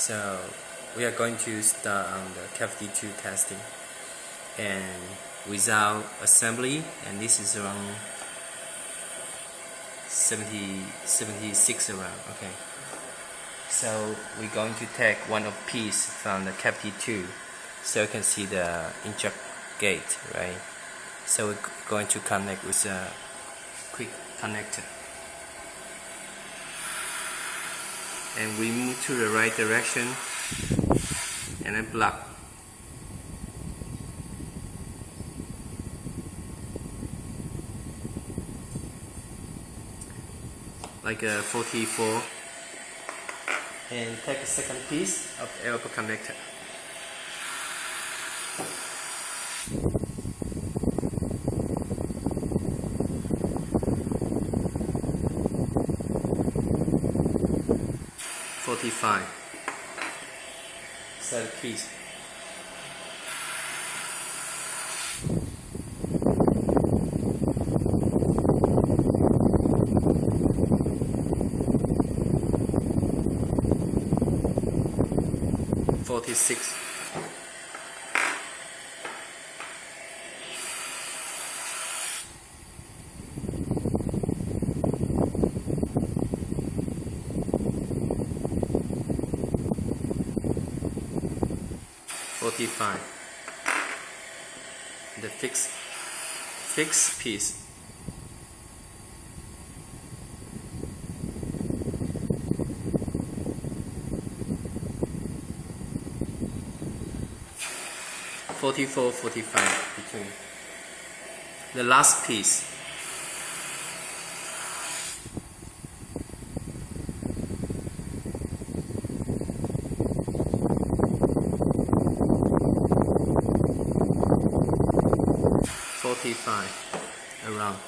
So we are going to start on the CAFD2 testing and without assembly, and this is around 76 around. Okay, so we're going to take one of piece from the CAFD2 so you can see the inject gate, right? So we're going to connect with a quick connector, and we move to the right direction and then plug. Like a 44, and take a second piece of elbow connector. Third piece. $46. $45. The fixed piece. $44, $45 between. The last piece. $45 around.